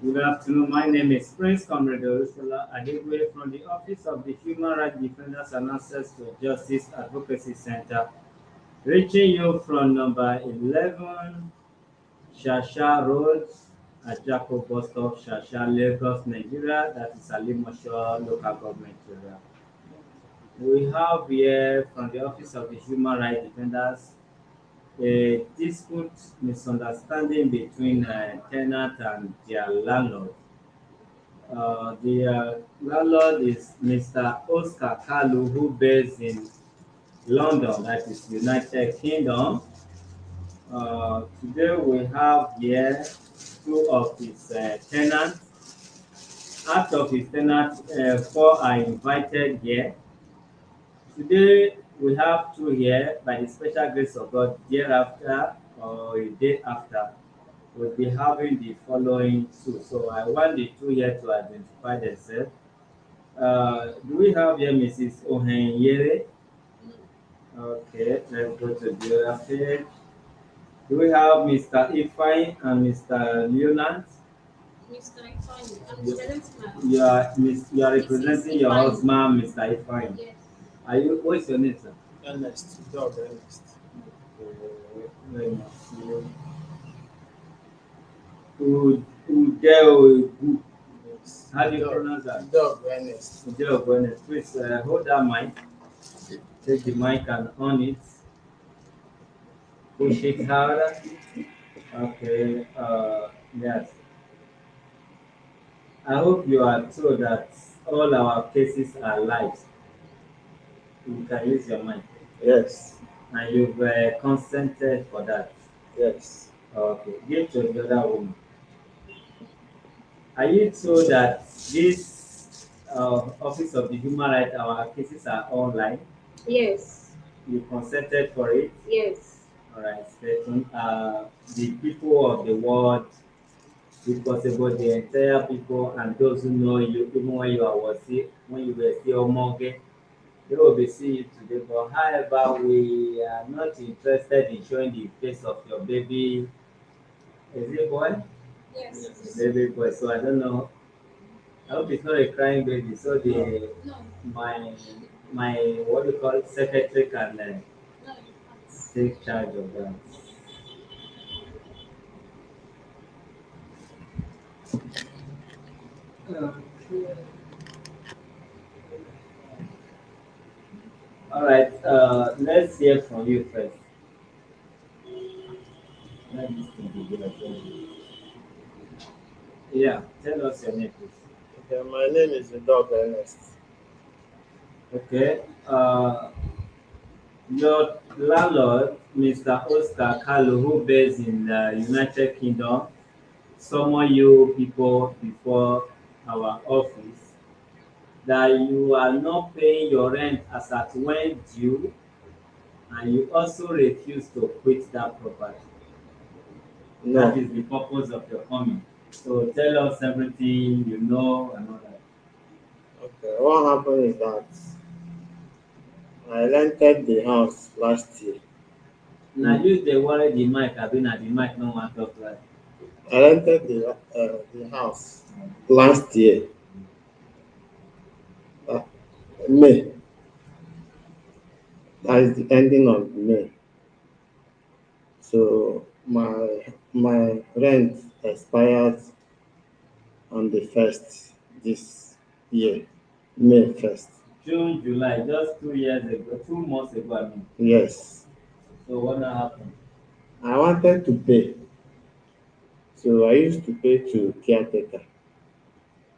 Good afternoon. My name is Prince Comrade Urusula Adegwe from the Office of the Human Rights Defenders and Access to Justice Advocacy Center, reaching you from number 11 Shasha Road, Ajako Bus Stop, Shasha, Lagos, Nigeria. That is Alimosho Local Government Area. We have here from the Office of the Human Rights Defenders a dispute misunderstanding between tenant and their landlord. The landlord is Mr. Oscar KALU, who based in London, that is United Kingdom. Today we have here two of his tenants. Out of his tenants, four are invited here. Today we have two here by the special grace of God. Thereafter, or a day after, we'll be having the following two. So I want the two here to identify themselves. Do we have here Mrs. Ohenyere? Okay, let's go to the other page. Do we have Mr. Ifeanyi and Mr. Leonard? Mr. Ifeanyi. I'm representing my You are Mrs. representing your Ifeanyi. husband, Mr. Ifeanyi. Yes. Are you? What's your name, sir? Ernest, dog Ernest. Very much. Udeu. Yes. How do you Dog. pronounce that? Dog Ernest. Udeu. Please hold that mic. Take the mic and on it. Push it harder. Okay. Yes. I hope you are told that all our cases are live. You can use your mic. Yes. And you've consented for that. Yes. Okay. Give to the other woman. Are you told that this Office of the Human Rights, our cases are online? Yes. You consented for it? Yes. All right. Second, the people of the world, if possible, the entire people and those who know you, even when when you were still mortgage, they will be seeing you today. But however, we are not interested in showing the face of your baby. Is it boy? Yes. Baby boy. So I don't know. I hope it's not a crying baby. So the No. my my what do you call it, secretary can No, you can't. take charge of that. All right. Let's hear from you first. Let this thing be good. Yeah. Tell us your name, please. Okay, my name is the dog Ernest. Okay. Your landlord, Mr. Oscar Kalu, who based in the United Kingdom, summon you people before our office that you are not paying your rent as at when due, and you also refuse to quit that property. That No. is the purpose of your coming. So tell us everything you know and all that. Okay, what happened is that I rented the house last year. Now use the worry the mic, I been at the mic no one talk right. I rented the house last year, uh, May. That is the ending of May. So my rent expired on the first this year, May 1st. June, July, just 2 years ago, 2 months ago, I mean. Yes, So what now happened? I wanted to pay, so I used to pay to caretaker,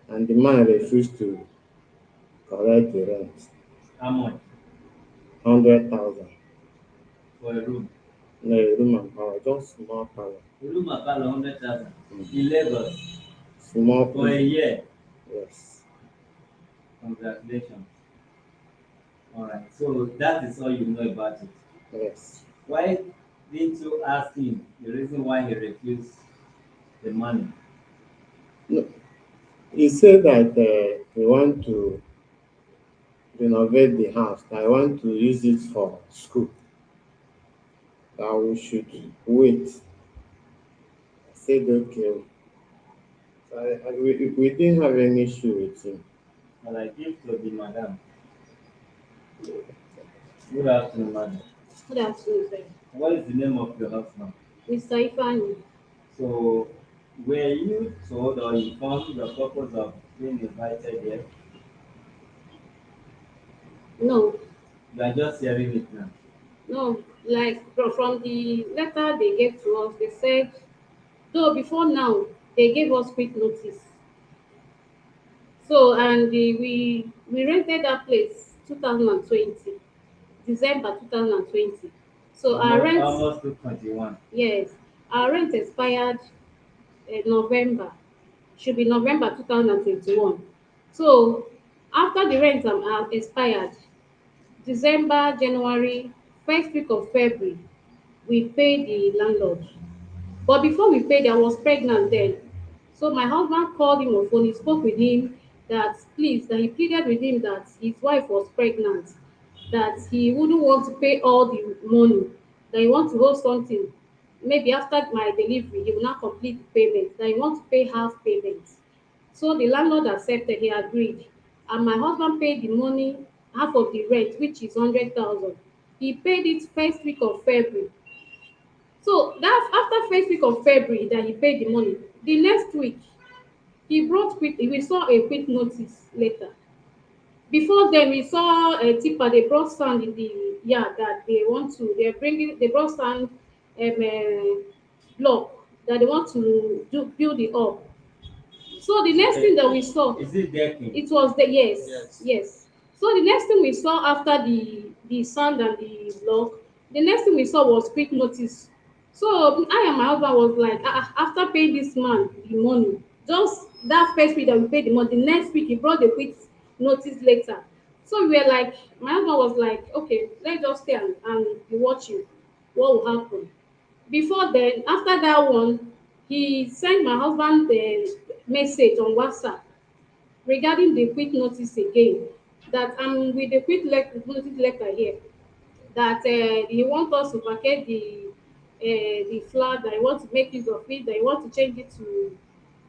and the man refused to collect the rent, How much 100,000. for a room? No, room and power, just small power, A room about 100,000 in Lagos small for a place. year. Yes, Congratulations. All right. So that is all you know about it. yes. Why didn't you ask him the reason why he refused the money? No, he said that he want to renovate the house. I want to use it for school. That we should wait. I said okay. we didn't have any issue with him. And I give to the madam. Good afternoon, madam. Good afternoon, sir. What is the name of your husband? Mr. Ifani. So, were you told or informed the purpose of being invited here? No, You are just hearing it now. no, like from the letter they gave to us, they said, though before now, they gave us quick notice. So, and we rented that place 2020, December 2020. So our Almost, rent, almost to 21. yes, our rent expired November, should be November 2021. So after the rent expired, December, January, first week of February, we paid the landlord. But before we paid, I was pregnant then. So my husband called him on phone. He spoke with him that please, that he pleaded with him that his wife was pregnant, that he wouldn't want to pay all the money, that he wants to hold something. Maybe after my delivery, he will not complete the payment, that he wants to pay half payment. So the landlord accepted, he agreed. And my husband paid the money, half of the rent, which is 100,000. He paid it first week of February. So that after first week of February that he paid the money, the next week he brought quick. We saw a quick notice later. Before then, we saw a tipper. They brought sand in the yard that they want to. They're bringing. They brought sand, block that they want to do build it up. So the next thing that we saw, Is it decking? it was the yes. So the next thing we saw after the sand and the block, the next thing we saw was quick notice. So I and my husband was like, after paying this man the money, just that first week that we paid the money, the next week he brought the quick notice later. So we were like, my husband was like, okay, let's just stay and be watching what will happen. Before then, after that one, he sent my husband the message on WhatsApp regarding the quick notice again. That I'm with the notice letter here. That he wants us to vacate the flat. That he wants to make use of it. That he wants to change it to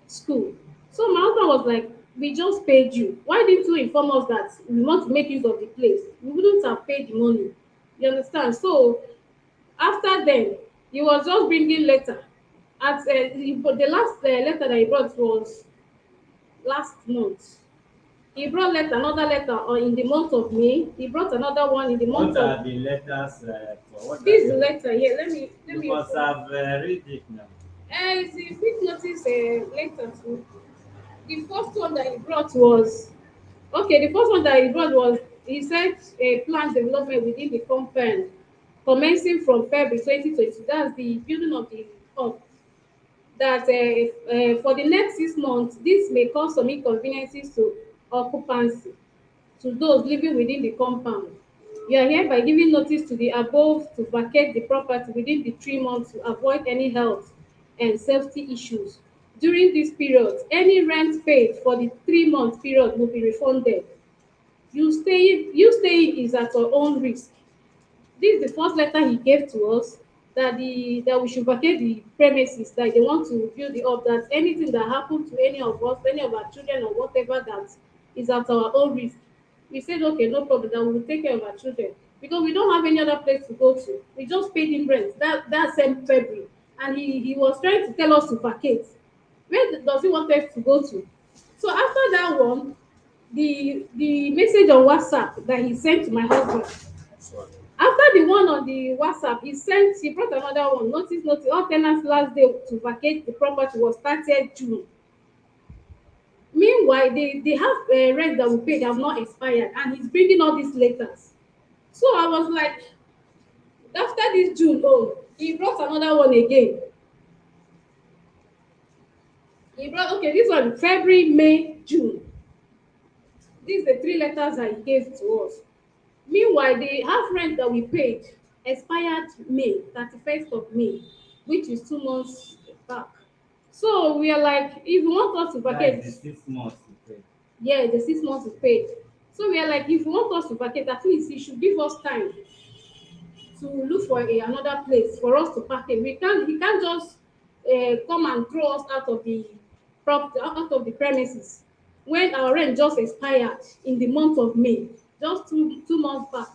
school. So my husband was like, "We just paid you. Why didn't you inform us that we want to make use of the place? We wouldn't have paid the money." You understand? So after then, he was just bringing letter. The last letter that he brought was last month. He brought another letter in the month of May. He brought another one in the month What of are the letters for? What are this the letter here. Let You me must have read it now. it's a quick notice letter too. The first one that he brought was okay. The first one that he brought was he said plant development within the compound commencing from February 2020. That's the building of the hub. That for the next 6 months, this may cause some inconveniences to occupancy to those living within the compound. You are hereby giving notice to the above to vacate the property within the 3 months to avoid any health and safety issues. During this period, any rent paid for the 3 month period will be refunded. You staying is at your own risk. This is the first letter he gave to us that we should vacate the premises, that they want to build it up, that anything that happen to any of us, any of our children or whatever, that is at our own risk. We said okay, no problem, that we will take care of our children because we don't have any other place to go to. We just paid him rent that same February, and he was trying to tell us to vacate. Where does he want us to go to? So after that one, the message on WhatsApp that he sent to my husband, after the one on the WhatsApp, he brought another one. Notice, all tenants last day to vacate the property was 30th June. Meanwhile, they have rent that we paid have not expired, and he's bringing all these letters. So I was like, after this June, oh, he brought another one again. He brought okay, this one February, May, June. These are the three letters that he gave to us. Meanwhile, the half rent that we paid expired May, 31st of May, which is 2 months back. So we are like, if you want us to That vacate, is the 6 months you pay. yeah, the 6 months is paid. So we are like, if you want us to vacate, at least you should give us time to look for another place for us to park it. He can't just come and throw us out of the out of the premises when our rent just expired in the month of May, just two months back.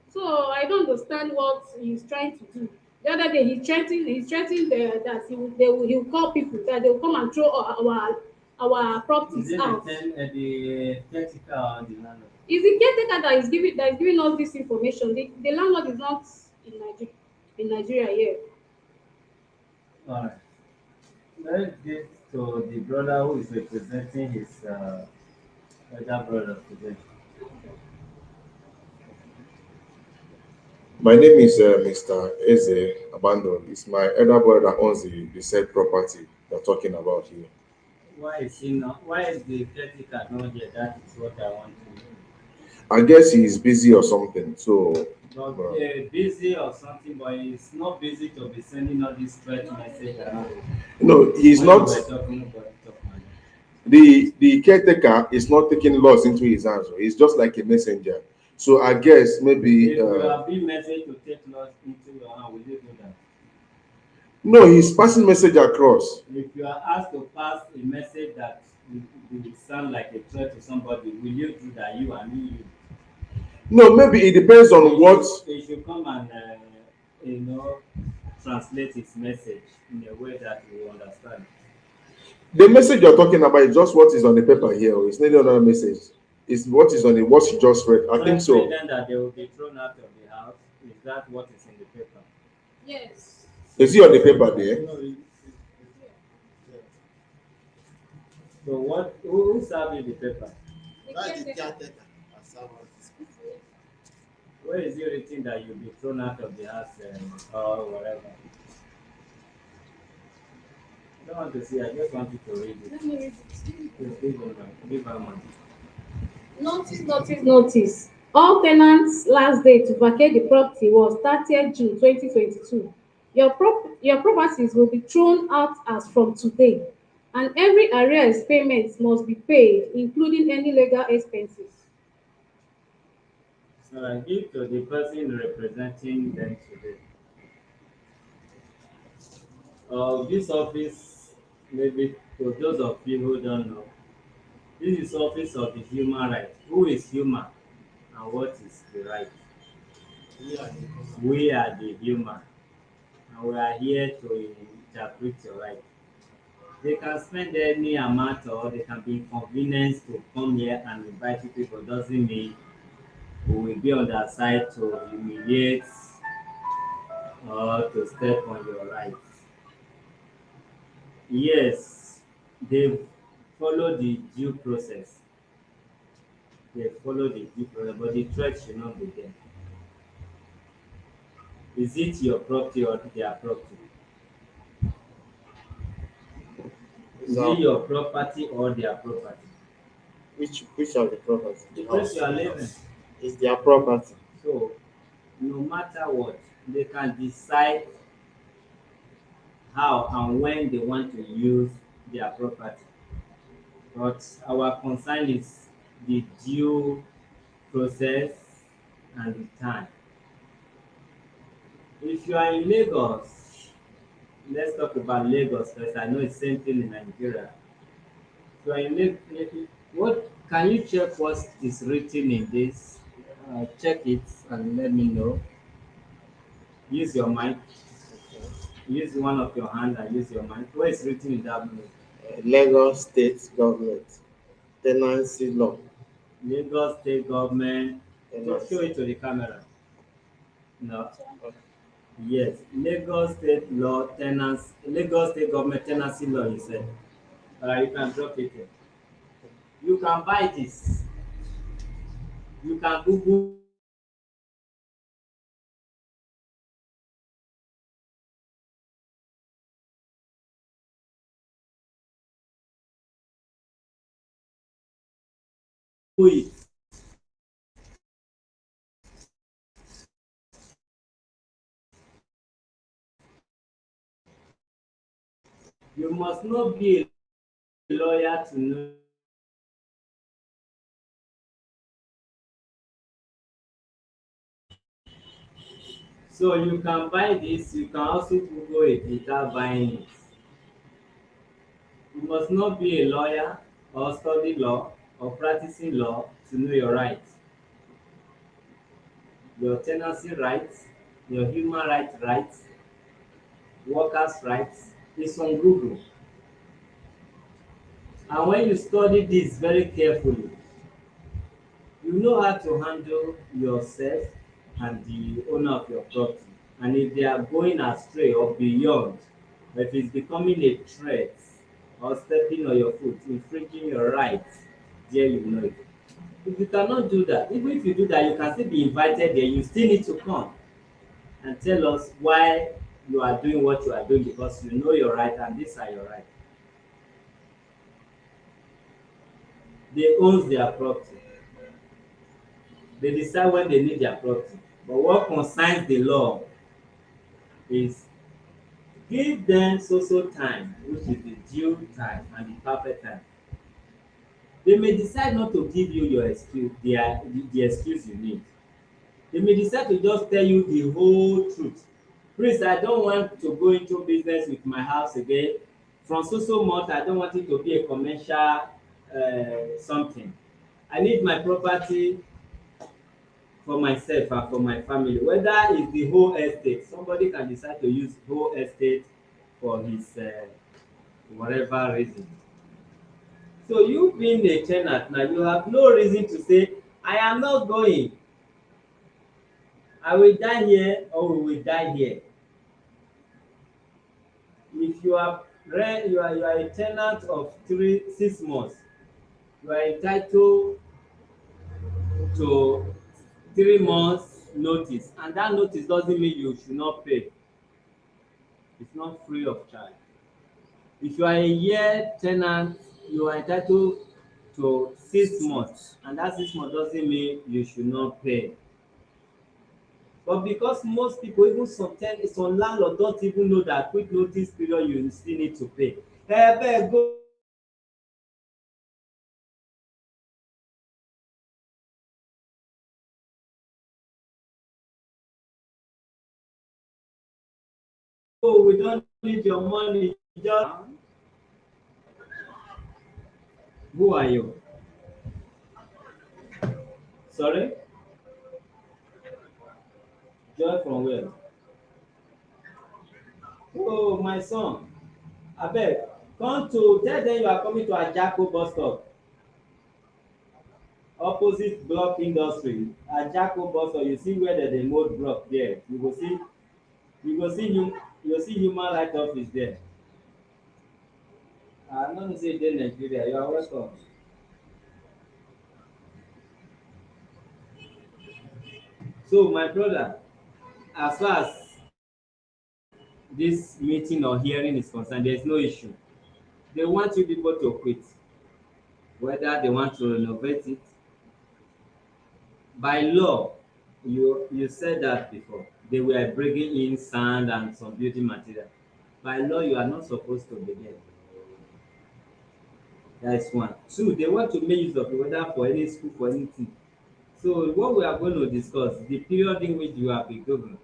So I don't understand what he's trying to do. The other day he threatened that he will call people that they will come and throw our Is properties it out. the caretaker or the landlord? It's the caretaker that is giving us this information. The landlord is not in Nigeria here. All right. Let's get to the brother who is representing his elder brother today. My name is Mr. Eze Abandon. It's my elder brother that owns the said property we're talking about here. Why is he not? Why is the caretaker not here? That is what I want to know. I guess he's busy or something. So, But uh, busy or something, but it's not busy to be sending all this threat message around. no, he's When you not. were talking about it, talk about it. The caretaker is not taking laws into his hands. He's just like a messenger. So I guess maybe If you have been message to take laws into your hand, will you do that? no, he's passing message across. If you are asked to pass a message that will sound like a threat to somebody, will you do that? You and me, you. No, maybe it depends on what He should come and you know translate his message in a way that we understand. the message you're talking about is just what is on the paper here. It's not another message. It's what is on the what you just read. I think Threatening so. them that they will be thrown out of the house. Is that what is in the paper? Yes. Is it on the paper there? No. So what? Who served you the paper? That's the caretaker. Where is it written that you'll be thrown out of the house or whatever? I don't want to see. I just want you to read it. Let me read it. Please give her money. Notice. All tenants' last day to vacate the property was 30th June 2022. Your properties will be thrown out as from today, and every arrears payment must be paid, including any legal expenses. So I give to the person representing them today. This office, maybe to those of you who don't know, this is office of the human right. Who is human and what is the right? Yeah. We are the human, and we are here to interpret your right. They can spend any amount or they can be inconvenienced to come here and invite you people. Doesn't mean we will be on their side to humiliate or to step on your rights. Yes, they follow the due process. They follow the due process, but the threat should not be there. Is it your property or their property? Is it So your property or their property? which of the property? The The place house. you are living. It's their property. So, no matter what, they can decide how and when they want to use their property. But our concern is the due process and the time. If you are in Lagos, let's talk about Lagos first. I know it's same thing in Nigeria. If you are in Lagos, what can you check what is written in this? Check it and let me know. Use your mind. Use one of your hand and use your mind. What is written in that book? Lagos State Government. Tenancy law. Lagos State Government. Show Tenancy. it to the camera. No. Okay. Yes. Lagos State Law Tenants. Lagos State Government Tenancy Law. You said. You can drop it here. You can buy this. You can Google it. You must not be a lawyer to know. So you can buy this. You can also Google it without buying it. You must not be a lawyer or study law or practicing law to know your rights. Your tenancy rights, your human rights, workers' rights is on Google. And when you study this very carefully, you know how to handle yourself and the owner of your property. And if they are going astray or beyond, or if it's becoming a threat or stepping on your foot, infringing your rights, there you know it. If you cannot do that, even if you do that, you can still be invited there. You still need to come and tell us why you are doing what you are doing because you know your right and these are your rights. They own their property. They decide when they need their property. But what concerns the law is give them so time, which is the due time and the perfect time. They may decide not to give you your excuse, the excuse you need. They may decide to just tell you the whole truth. Please, I don't want to go into business with my house again. From so month, I don't want it to be a commercial something. I need my property for myself and for my family. Whether it's the whole estate, somebody can decide to use whole estate for his whatever reason. So you being a tenant now, you have no reason to say, I am not going. I will die here or we will die here. If you are you are a tenant of 6 months, you are entitled to 3 months notice, and that notice doesn't mean you should not pay. It's not free of charge. If you are a year tenant, you are entitled to 6 months, and that 6 months doesn't mean you should not pay. But because most people, even some landlord don't even know that quick notice period you still need to pay. Abeg go we don't need your money just who are you? Sorry? Joy from where? Oh my son, abeg come to tell them you are coming to Ajako bus stop, opposite block industry. Ajako bus stop, you see where dem dey mold block there. You go see human right office there. I no know say you dey Nigeria, you are welcome. So my brother, as far as this meeting or hearing is concerned, there is no issue. They want you people to quit, whether they want to renovate it. By law, you said that before. They were bringing in sand and some building material. By law, you are not supposed to be there. That is one. Two, they want to make use of it, whether for any school, for anything. So what we are going to discuss, the period in which you have been given.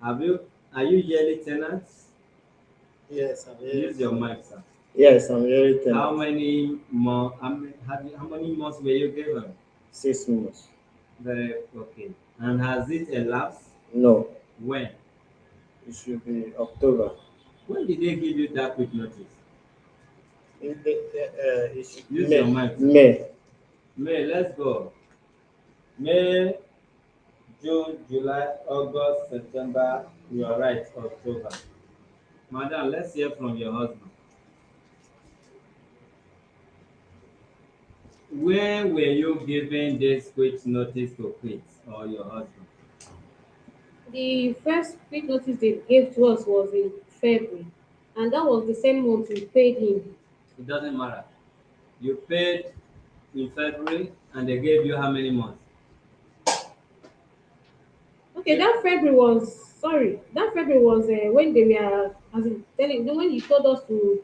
Are you yearly tenants? Yes, I'm Use your mic, sir. Yes, I'm very tenant. How many months? How many months were you given? 6 months. Very okay. And has it elapsed? No, When? it should be October. When did they give you that quick notice? It should Use May. your mic. May. May, let's go. May, June, July, August, September. You are right, October. Madam, let's hear from your husband. When were you given this quick notice to quit, or your husband? The first quick notice they gave to us was in February, and that was the same month we paid him. It doesn't matter. You paid in February, and they gave you how many months? Okay, that February was sorry. That February was when they were as in telling when he told us to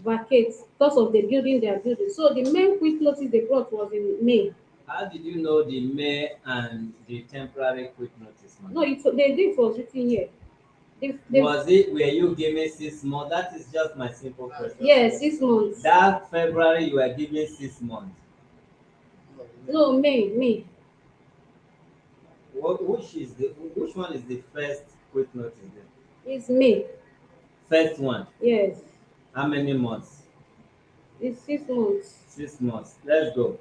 vacate because of the building they are building. So the main quick notice they brought was in May. How did you know the May and the temporary quick notice, man? No, it was written here. Was it, were you giving 6 months? That is just my simple question. Yes, 6 months. That February you were giving 6 months. No, May. Which one is the first quick notice then? It's May. First one. Yes. How many months? It's 6 months. 6 months. Let's go.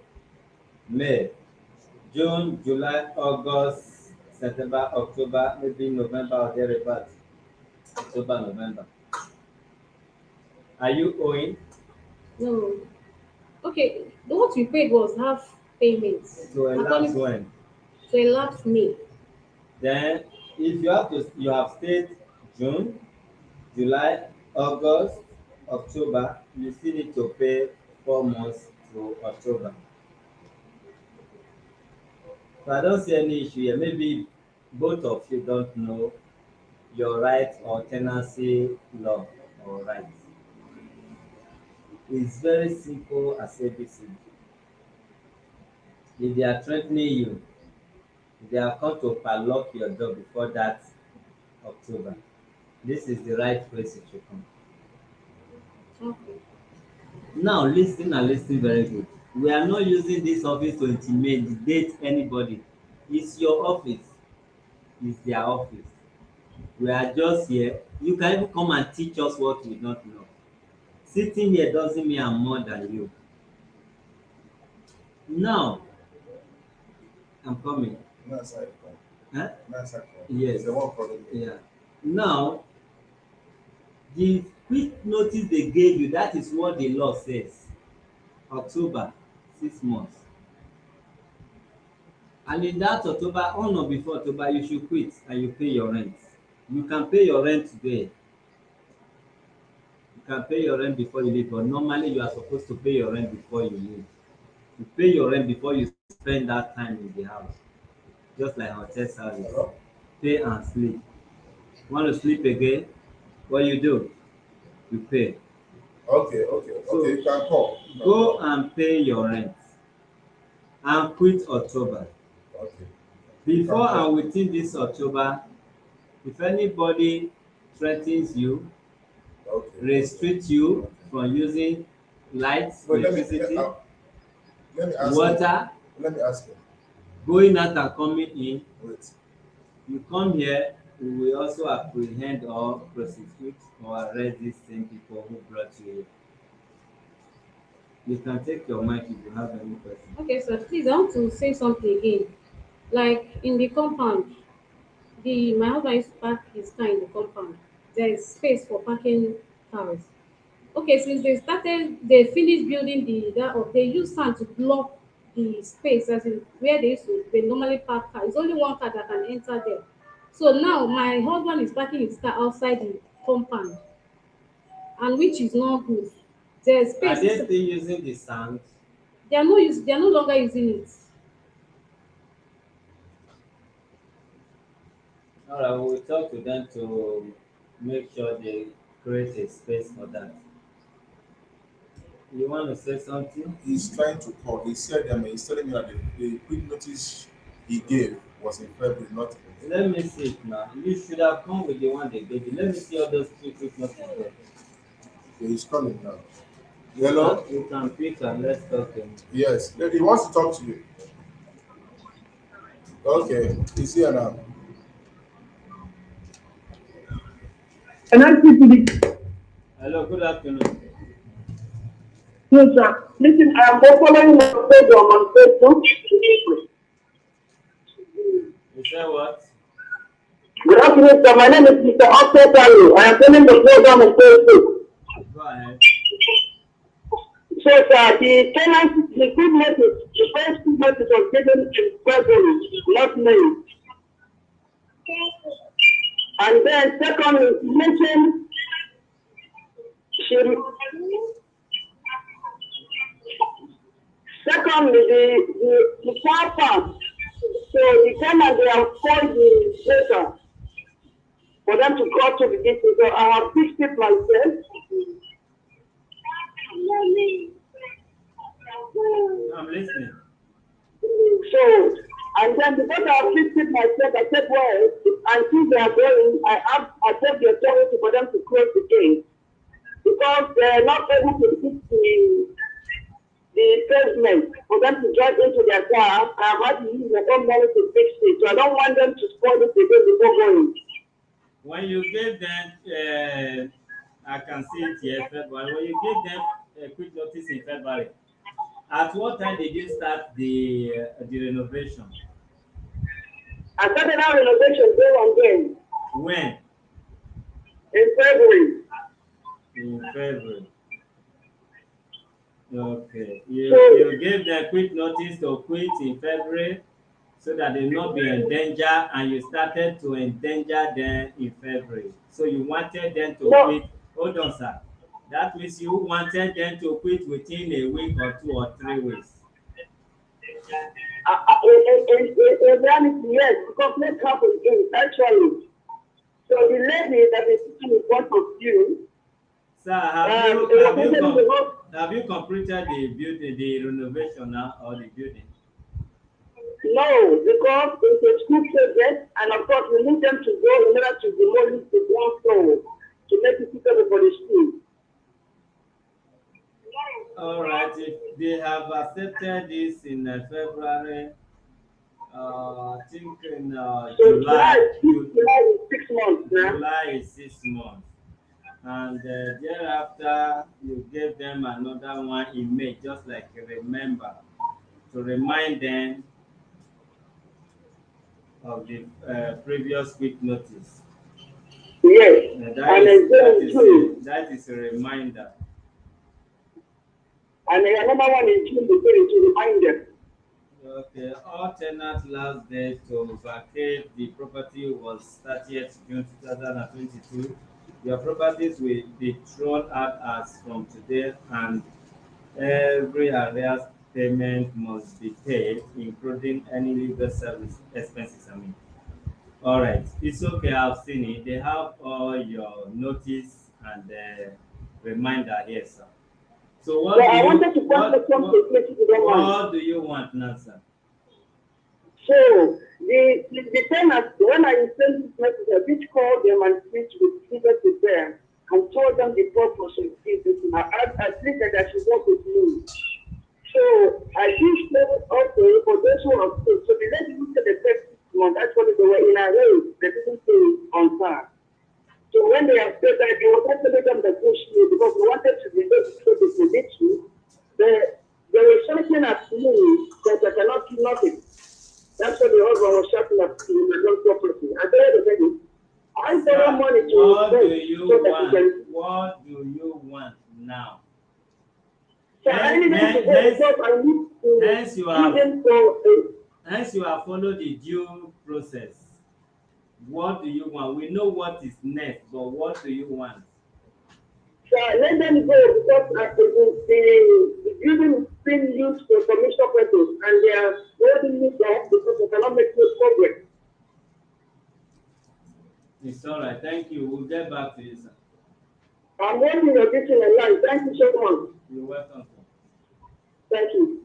May, June, July, August, September, October, maybe November or thereabouts. October, November. Are you owing? No. Okay, what we paid was half payments. So elapsed when? So elapsed May. Then if you have stayed June, July, August, October, you still need to pay 4 months to October. So I don't see any issue here. Maybe both of you don't know your right or tenancy law or rights. It's very simple as ABC. If they are threatening you, if they are come to padlock your door before that October, this is the right place it should come. Okay. Now listen and listen very good. We are not using this office to intimidate anybody. It's your office. It's their office. We are just here. You can even come and teach us what we don't know. Sitting here doesn't mean I'm more than you. Now, I'm coming. Huh? Yes. Yeah. Now, the quick notice they gave you, that is what the law says. October, 6 months. And in that October, on or before October, you should quit and you pay your rent. You can pay your rent today. You can pay your rent before you leave, but normally you are supposed to pay your rent before you leave. You pay your rent before you spend that time in the house. Just like hotel service. Pay and sleep. Want to sleep again? What you do? You pay. Okay, you can call. Go and pay your rent and quit October. Okay. Before and within this October, if anybody threatens you, restrict you from using lights, electricity, water, Let me ask you. going out and coming in, Wait. you come here, we will also apprehend or prosecute or arrest these same people who brought you here. You can take your mic if you have any question. Okay, sir. Please, I want to say something again. Like in the compound, my husband used to park his car in the compound. There is space for parking cars. Okay, since they finished building they use sand to block the space as in where they normally park cars. It's only one car that can enter there. So now my husband is parking his car outside the compound, and which is not good. There's Are space. they still using the sand? They are no longer using it. All right, we will talk to them to make sure they create a space for that. You want to say something? He's trying to call. He said he's telling me that the quick notice he gave was in February, not in Let me see it now. You should have come with the one they gave you. Let me see all those two quick notices there. Okay, he's calling now. Hello? You can pick and let's talk to him. Yes, he wants to talk to you. Okay, he's here now. Can I speak to the Hello, good afternoon. no, sir? Listen, I am following your program on Facebook. You say what? Good afternoon, sir. My name is Mr. Oscar KALU. I am following the program on Facebook. Go ahead. So, sir, the good message, the first good message was given in February, not May. And then, secondly, you mentioned secondly, the car park. So the tenant they have called the data for them to go to the distance. So I have fixed it myself. I'm listening. So And then because I have fixed it myself, I said, well, until they are going, I take the authority for them to close the gate because they are not able to fix the pavement for them to drive into their car. I have had to use their own money to fix it, so I don't want them to spoil it again before going. When you gave them, I can see it here, February. When you gave them a quick notice in February, at what time did you start the renovation? I started our renovation day one day When? in February. In February. Okay. So, You gave them quick notice to quit in February so that they will not be in danger, and you started to endanger them in February. So you wanted them to no, quit. Hold on, sir. That means you wanted them to quit within a week or 2 or 3 weeks. in reality, yes, because let's happen actually. So the lady that is sitting in front of you, Sir, have you completed the renovation now or the building? no, because it's a school project, and of course we need them to go in order to demolish the ground floor to make it suitable for the school. All right. If they have accepted this in February, I think in So July is 6 months now. July is 6 months, and thereafter you gave them another one in May, just like remember to remind them of the previous week notice. Yes, and That is a reminder. And another one is June to remind them. Okay, all tenants' last day to vacate the property was 30th June 2022. Your properties will be thrown out as from today, and every arrears payment must be paid, including any legal service expenses. All right, it's okay. I've seen it. They have all your notice and reminder here, sir. So So I wanted to what do you want now, sir? So the tenants, when I sent this message, I did call them and speak with people to them and told them the purpose of this. I think that I should work with me. So I did say also for those who are sick. So the lady who said the first 6 months, actually they were in a race. They didn't stay on time. So when they have said that, they were actually them that pushed me because they wanted to be able to show the prediction. They were shouting at me that I cannot do nothing. That's what the husband was shouting at me in my own property. I told the lady, I borrow money to what do you want? What do you want now? So I need them to go because I need to hence you have followed the due process. What do you want? We know what is next, but what do you want? So let them go because the building is being used for commercial purpose and they are holding me back because they cannot make no progress. It's all right. Thank you. We'll get back to you, sir. I'm waiting your getting a line. Thank you so much. You're welcome, sir. Thank you.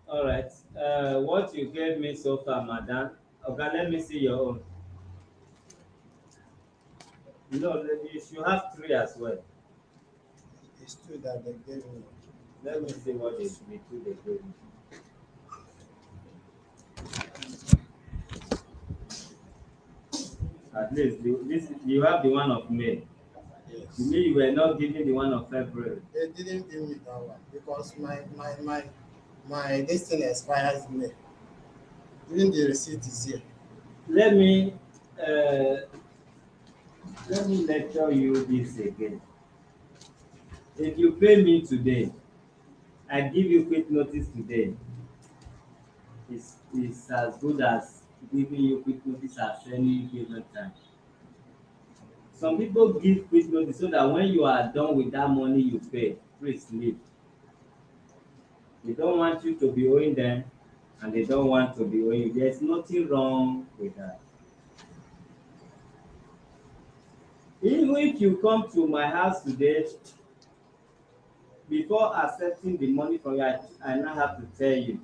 All right. What you gave me so far, madam. Okay, let me see your own. No, you should have 3 as well. It's true that they gave me. Let me see what the 2 they gave me. At least you have the one of May. Yes. To me, you were not giving the one of February. They didn't give me that one because my this thing expires May. Even the receipt is here. Let me lecture you this again. If you pay me today, I give you quick notice today. It's as good as giving you quick notice at any given time. Some people give quick notice so that when you are done with that money you pay, please leave. They don't want you to be owing them, and they don't want to be owing you. There's nothing wrong with that. Even if you come to my house today, before accepting the money from you, I now have to tell you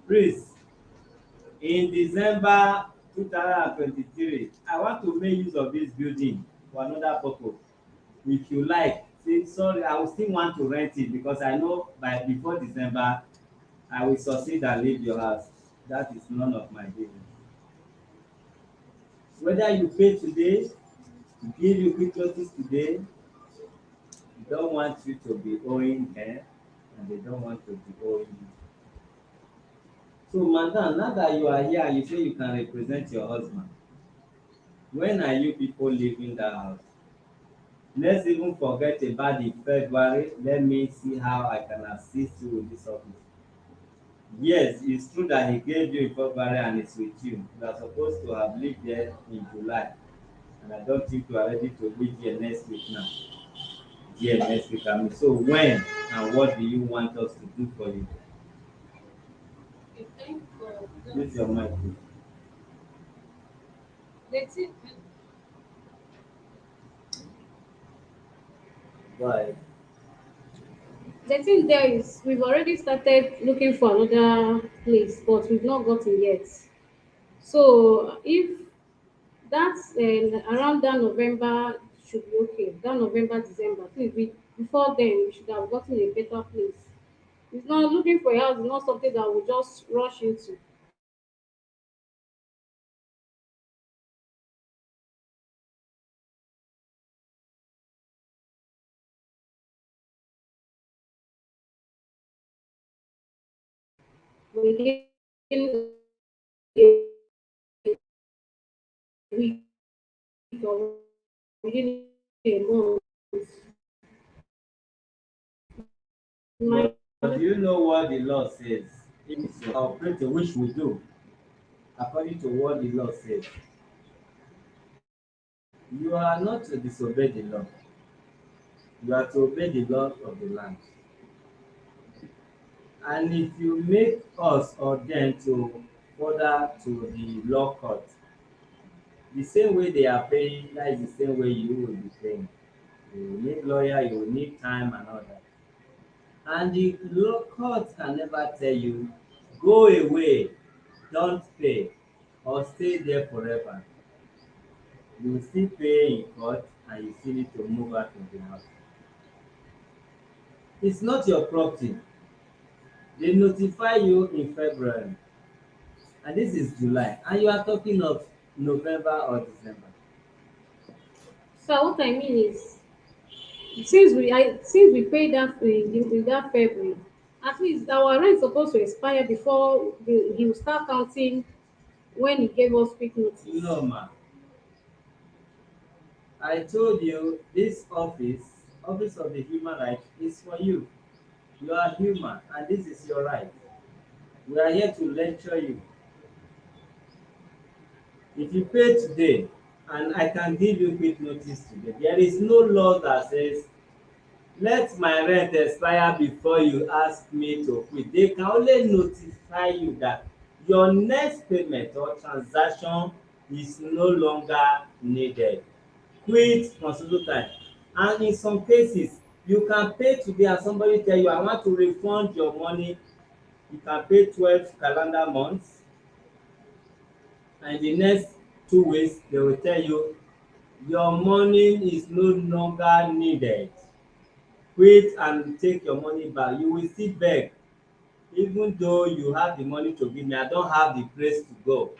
Please, in December 2023, I want to make use of this building for another purpose. If you like, say sorry, I will still want to rent it because I know by before December I will succeed and leave your house. That is none of my business. Whether you pay today, give you quick notice today, they don't want you to be owing them and they don't want to be owing you. So madam, now that you are here and you say you can represent your husband, when are you people leaving that house? Let's even forget about the February. Let me see how I can assist you with this office. Yes, it's true that he gave you in February and it's with you. You are supposed to have lived there in July. And I don't think you are ready to live here next week now. Here next week, I mean. So when and what do you want us to do for you? I thank God. Use your mic, please. The thing, Go ahead. the thing there is, we've already started looking for another place, but we've not gotten yet. So if that's around that November should be okay. That November, December, please, before then, we should have gotten a better place. It's not looking for a house, it's not something that we just rush into. Within a week or within a month. My But do you know what the law says? If it's your operator, which we do, according to what the law says, you are not to disobey the law. You are to obey the law of the land. And if you make us or them to further to the law court, the same way they are paying, that is the same way you will be paying. You will need lawyer, you will need time and all that. And the law court can never tell you, go away, don't pay, or stay there forever. You will still pay in court and you still need to move out of the house. It's not your property. They notify you in February and this is July and you are talking of November or December. so what I mean is, since we paid that in that February, at least our rent supposed to expire before he will start counting when he gave us quick notice. No ma, I told you this office of the human rights is for you. You are human and this is your right. We are here to lecture you. If you pay today and I can give you quick notice today, there is no law that says let my rent expire before you ask me to quit. They can only notify you that your next payment or transaction is no longer needed. Quit consider time. And in some cases, you can pay today and somebody tell you I want to refund your money. You can pay 12 calendar months and the next 2 weeks they will tell you your money is no longer needed. Quit and take your money back. You will still beg even though you have the money to give me. I don't have the place to go.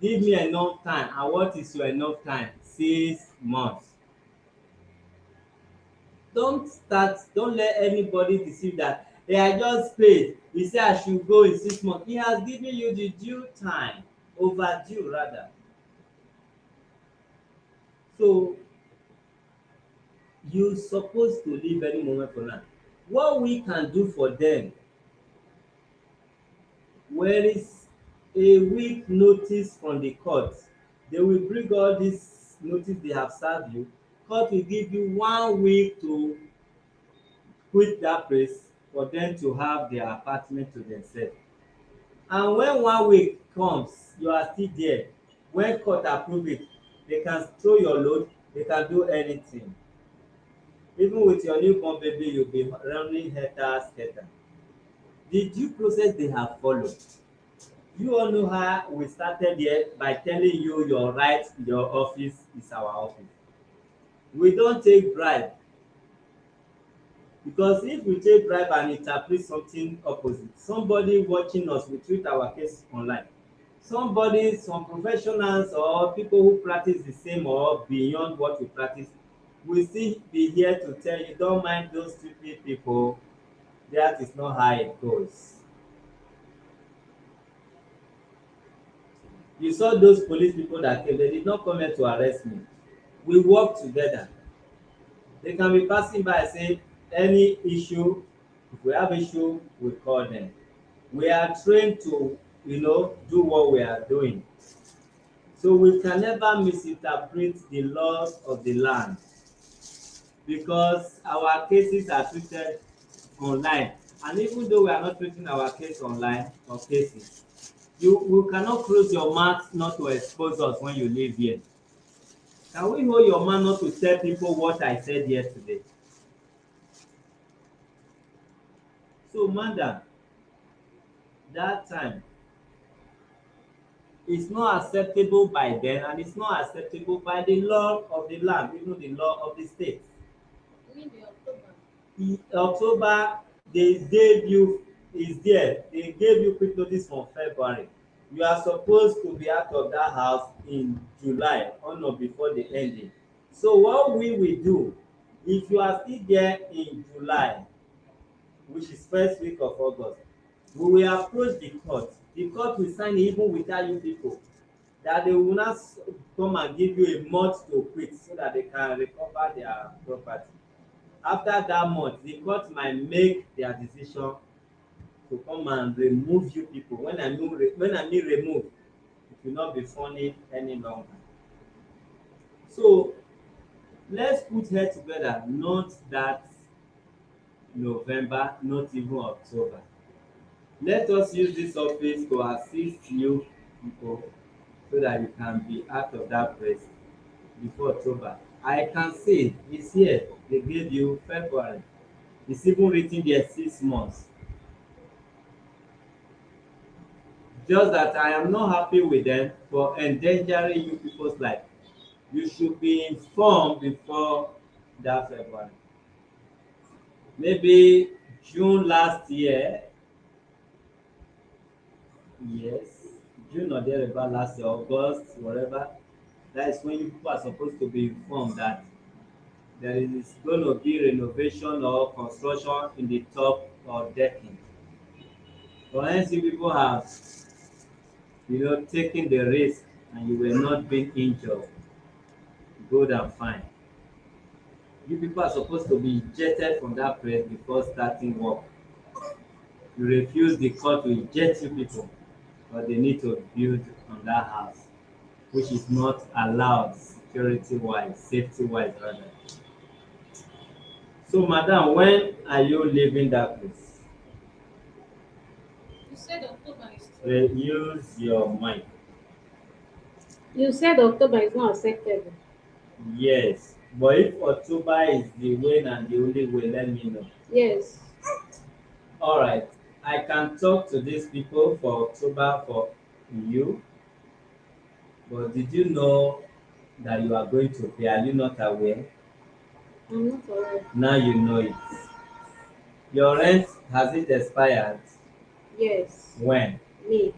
Give me enough time. And what is your enough time? 6 months. Don't let anybody deceive that hey I just paid, he say I should go in 6 months. He has given you the due time, overdue rather. So you suppose to leave any moment from now. What we can do for them, where is a week notice from the court, they will bring all this notice they have served you. Court will give you 1 week to quit that place for them to have their apartment to themselves. And when 1 week comes you are still there, when court approve it, they can throw your load, they can do anything. Even with your newborn baby you'll be running helter skelter. The due process they have followed, You all know how we started here by telling you your right, your office is our office. We don't take bribe, because if we take bribe and interpret something opposite, somebody watching us will treat our case online. Somebody, some professionals or people who practice the same or beyond what we practice will still be here to tell you, don't mind those stupid people, that is not how it goes. You saw those police people that came, they did not come here to arrest me. We work together. They can be passing by and say any issue, if we have issue, we call them. We are trained to, do what we are doing. So we can never misinterpret the laws of the land, because our cases are treated online. And even though we are not treating our case online or cases, you cannot close your mouth not to expose us when you live here. Can we hold your mouth not to tell people what I said yesterday? So, madam, that time is not acceptable by them, and it's not acceptable by the law of the land, even the law of the state. I mean the October. October, they gave you, is there, they gave you quick notice from February. You are supposed to be out of that house in July, on or before the ending. So what we will do, if you are still there in July, which is first week of August, we will approach the court. The court will sign even without you people, that they will not come and give you a month to quit so that they can recover their property. After that month, the court might make their decision to come and remove you people. When I mean remove, it will not be funny any longer. So let's put head together, not that November, not even October. Let us use this office to assist you people so that you can be out of that place before October. I can see it's here. They gave you February. It's even written there 6 months. Just that I am not happy with them for endangering you people's life. You should be informed before that February. Maybe June last year, yes, June or thereabout last year, August, whatever. That is when you people are supposed to be informed that there is going to be renovation or construction in the top or decking. But hence you people have, taken the risk and you were not being injured, good and fine. You people are supposed to be ejected from that place before starting work. You refuse, the court to eject you people, but they need to build on that house, which is not allowed security wise, safety wise rather. So madam, when are you leaving that place? You said October is Use your mind. You said October is not acceptable. Yes, but if October is the way and the only way, let me know. Yes. All right, I can talk to these people for October for you, but did you know that you are going to pay? Are you not aware? I'm not aware. Now you know it. Your rent, has it expired? Yes. When? Me.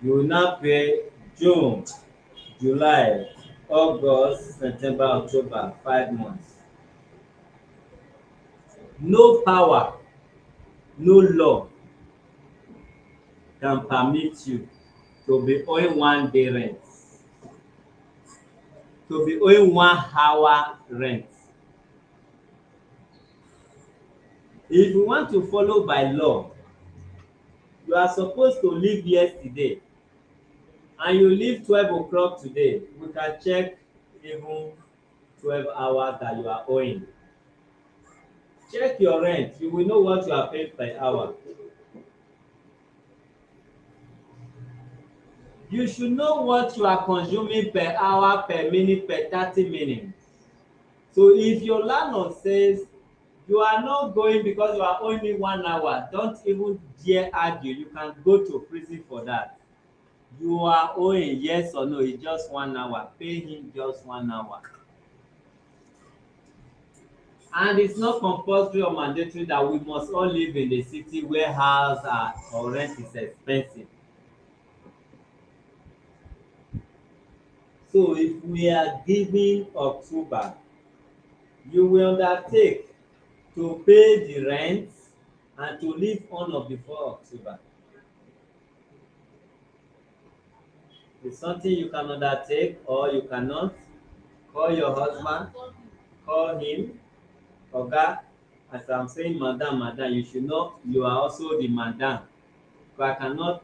You will now pay June, July, August, September, October, 5 months. No power, no law can permit you to be owing 1 day rent, to be owing 1 hour rent. If you want to follow by law, you are supposed to leave yesterday and you leave 12 o'clock today. We can check even 12 hours that you are owing. Check your rent, you will know what you are paying per hour. You should know what you are consuming per hour, per minute, per 30 minutes. So if your landlord says you are not going because you are owing me 1 hour, don't even dare argue. You can go to prison for that. you are owing, yes or no, it's just 1 hour. Pay him just 1 hour. And it's not compulsory or mandatory that we must all live in the city where house or rent is expensive. So if we are giving October, you will undertake to pay the rent and to leave on or before October. It's something you can undertake or you cannot. Call your husband, call him, Oga. As I'm saying, madam, madam, you should know you are also the madam. But I cannot,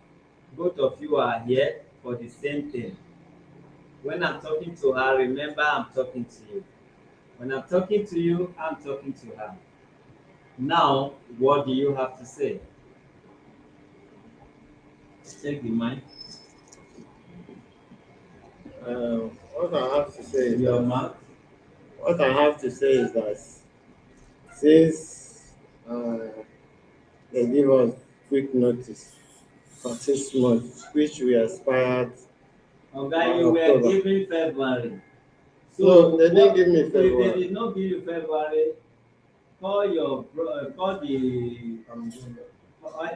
both of you are here for the same thing. When I'm talking to her, remember I'm talking to you. When I'm talking to you, I'm talking to her. Now, what do you have to say? Take the mic. What I have to say is Your that mouth. what I have to say is that since they give us quick notice for 6 months, which we expired Oga, you were October. given February. No, they didn't give me if they February. did not give you February, call your call the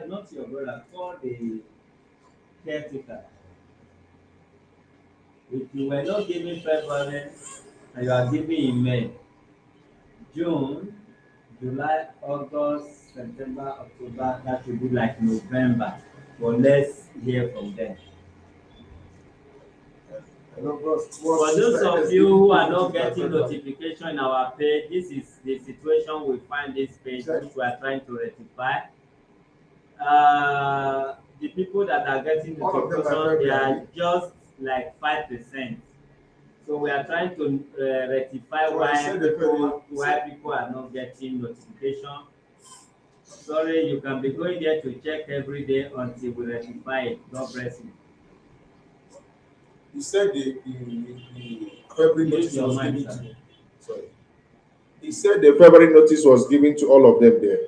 not your brother, call the caretaker. If you were not given February and you are giving in May, June, July, August, September, October, that should be like November. But let's hear from them. For those of you who are not getting notification in our page, this is the situation we find this page, which we are trying to rectify. The people that are getting notification, they are just like 5%. So we are trying to rectify why people are not getting notification. Sorry, you can be going there to check every day until we rectify it. God bless you. You said the February Use notice your was mind, given sir. to. Sorry. He said the February notice was given to all of them there.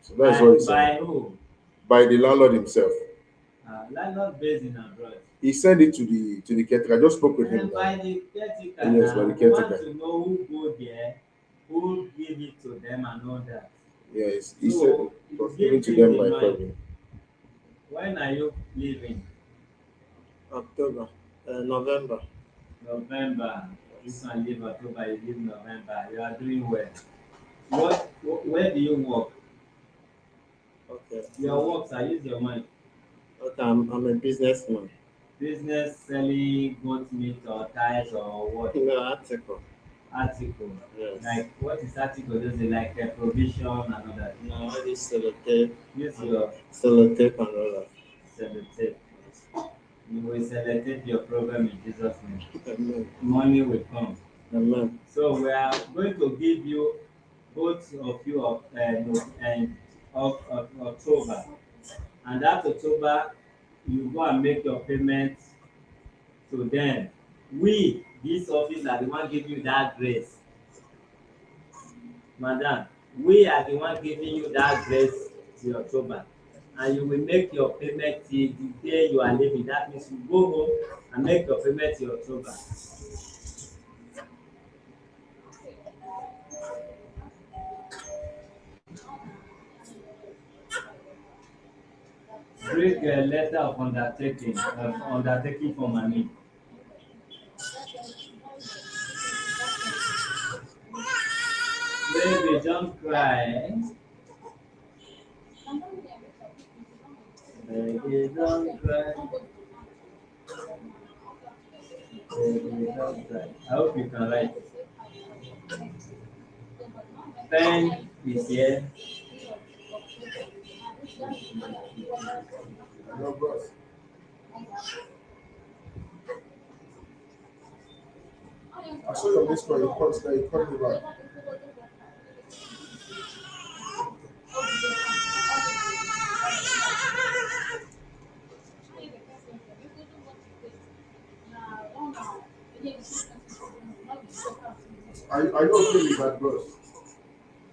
So that's what he said. By who? By the landlord himself. Landlord based in abroad. He sent it to the caretaker. I just spoke with him. And by the caretaker, Yes, by the we want caretaker. to know who go there, who give it to them and all that. Yes, he So, said it was given to give them him by the mind. February. When are you leaving? October, November. November. This one leave October, you leave November. You are doing well. Where do you work? Okay. Your works, I use your mind. Okay, I'm a businessman. Business selling goat meat or ties or what? No, article. Article. Yes. Like what is article? Does it like a provision and all that? No, I use sellotape. Use your Sellotape and all that. sellotape. You will sellotape your problem in Jesus' name. Amen. Money will come. Amen. So we are going to give you both of you of October, and that October you go and make your payment to them. We, this office, are the one giving you that grace, madam. We are the one giving you that grace till October, and you will make your payment till the day you are leaving. That means you go home and make your payment till October. Bring a letter of undertaking for money. Baby, don't cry. Baby, don't cry. Baby, don't cry. I hope you can write. Pen is here. No, boss. I saw your missed call. You called me back. Are you okay with that, boss?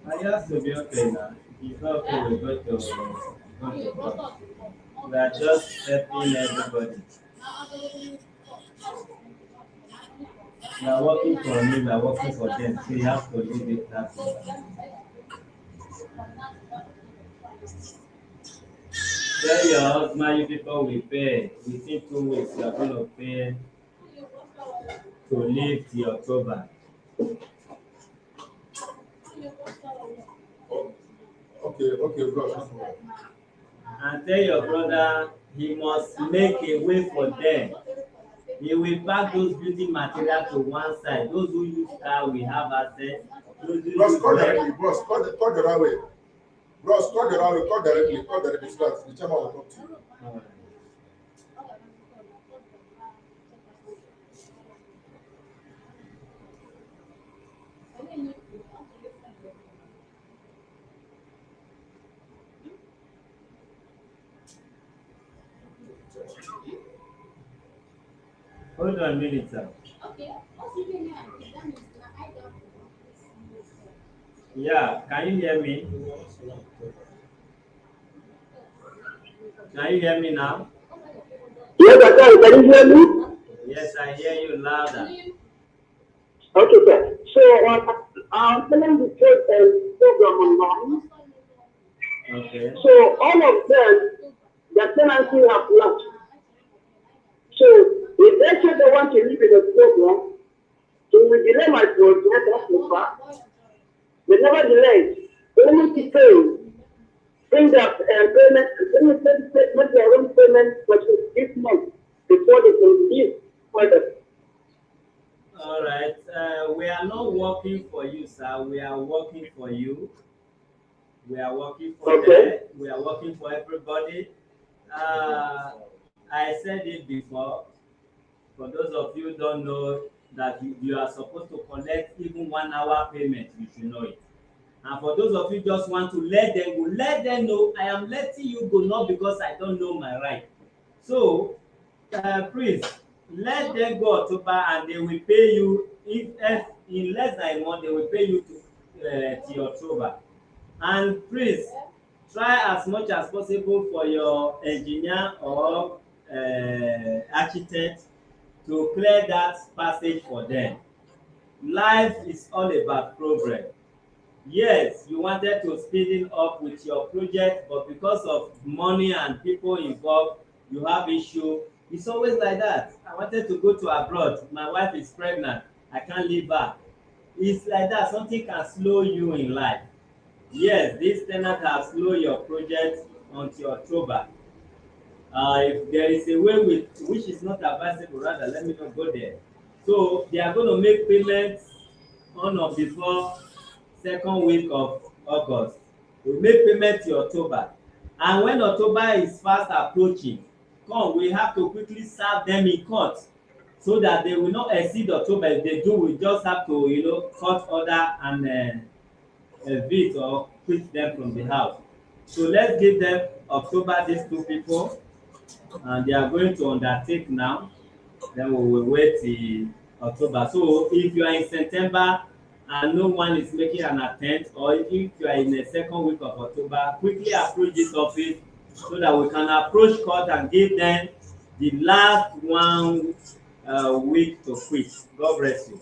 I have to be okay now. If it's not okay, we go to court. We are just helping everybody. We are working for me, we are working for them. So you have to leave it that way. Tell your husband you people will pay. Within 2 weeks, you are going to pay to leave till October. Okay, bro. And tell your brother he must make a way for them. He will pack those building material to one side. Those who use car will have access. Those who Bros, use call leg. directly. Bros, call the right way. Bros, call the right way. Call directly. Call directly. So that the chairman will talk to you. Hold on a minute, sir. Yeah, can you hear me? Can you hear me now? Yes, I can. Can you hear me? Yes, I hear you louder. Okay, sir. So, I'm telling the program online. Okay. So, all of them, the tenancy have left. So, if they say they want to live in the program, so we delay my project, that's the fact. But nevertheless, they need to pay. Bring that payment, make their own payment for this month before they can leave further. All right. We are not working for you, sir. We are working for you. We are working for Okay? them. We are working for everybody. Uh, I said it before. For those of you who don't know that you are supposed to collect even 1 hour payment, you should know it. And for those of you just want to let them go, let them know I am letting you go, not because I don't know my right. So, please let them go October and they will pay you if in less than a month they will pay you to till October. And please try as much as possible for your engineer or architect to clear that passage for them. Life is all about progress. Yes, you wanted to speeding up with your project, but because of money and people involved, you have issue. It's always like that. I wanted to go to abroad. My wife is pregnant. I can't leave her. It's like that. Something can slow you in life. Yes, this tenant have slowed your project until October. If there is a way with which is not advisable, rather let me not go there. So they are going to make payments on or before second week of August. We make payment till October. And when October is fast approaching, come we have to quickly serve them in court so that they will not exceed October. If they do, we just have to court order and evict or quit them from the house. So let's give them October, these two people, and they are going to undertake now. Then we will wait till October. So if you are in September and no one is making an attempt, or if you are in the second week of October, quickly approach this office so that we can approach court and give them the last 1 week to quit. God bless you.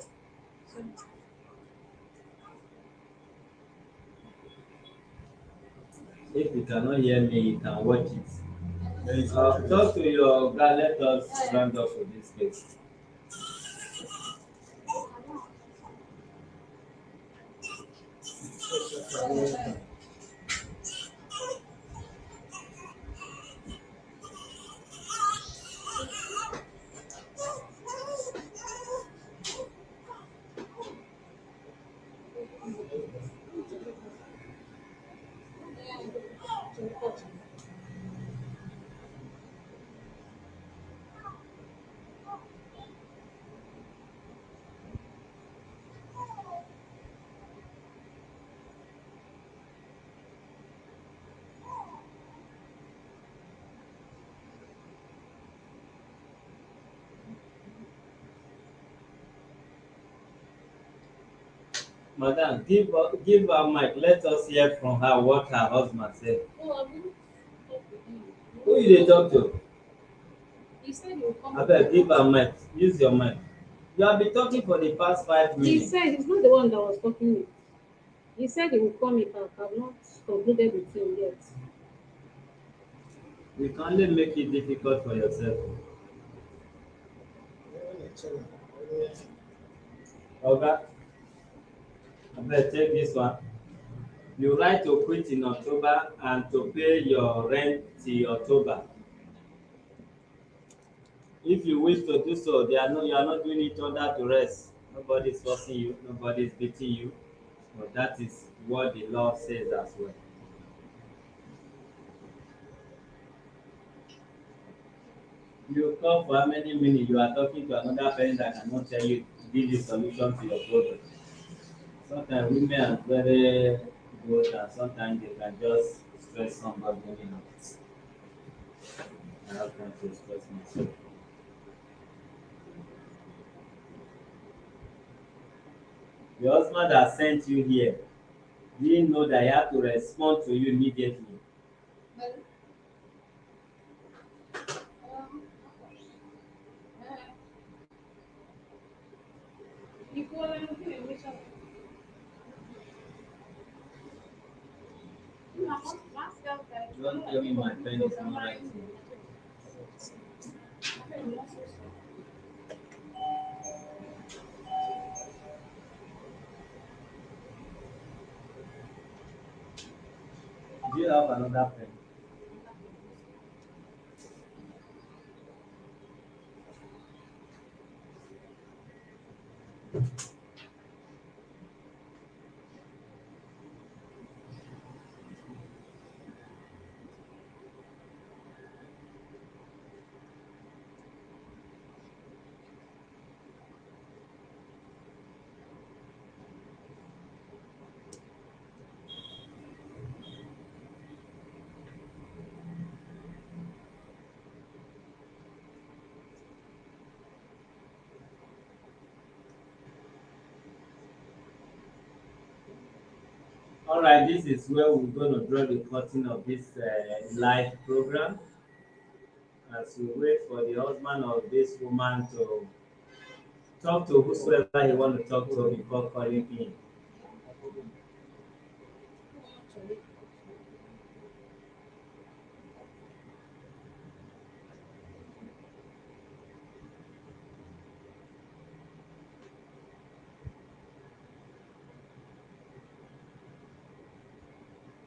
If you cannot hear me, you can watch it. Talk to your guy. Let us round up for this case. Madam, give her mic. Let us hear from her what her husband said. Who you dey talk to? He said he will come. Abeg, give am mic. Use your mic. You have been talking for the past 5 minutes. He said he's not the one that was talking with. He said he will come if I have not concluded with him yet. You can only make it difficult for yourself. Oga, abeg take this one. You write to quit in October and to pay your rent till October. If you wish to do so, you are not doing it under duress. Nobody is forcing you, nobody is beating you. But that is what the law says as well. You come for how many minutes you are talking to another person that cannot tell you, give you solution to your problem. Sometimes women are very good and sometimes they can just stress somebody anyhow. I have time to stress myself. Your husband that sent you here, didn't know that he had to respond to you immediately. Don't tell me my pen is not writing. Do you have another pen? All right, this is where we're going to draw the curtain of this live program as we wait for the husband of this woman to talk to whosoever he want to talk to before calling in.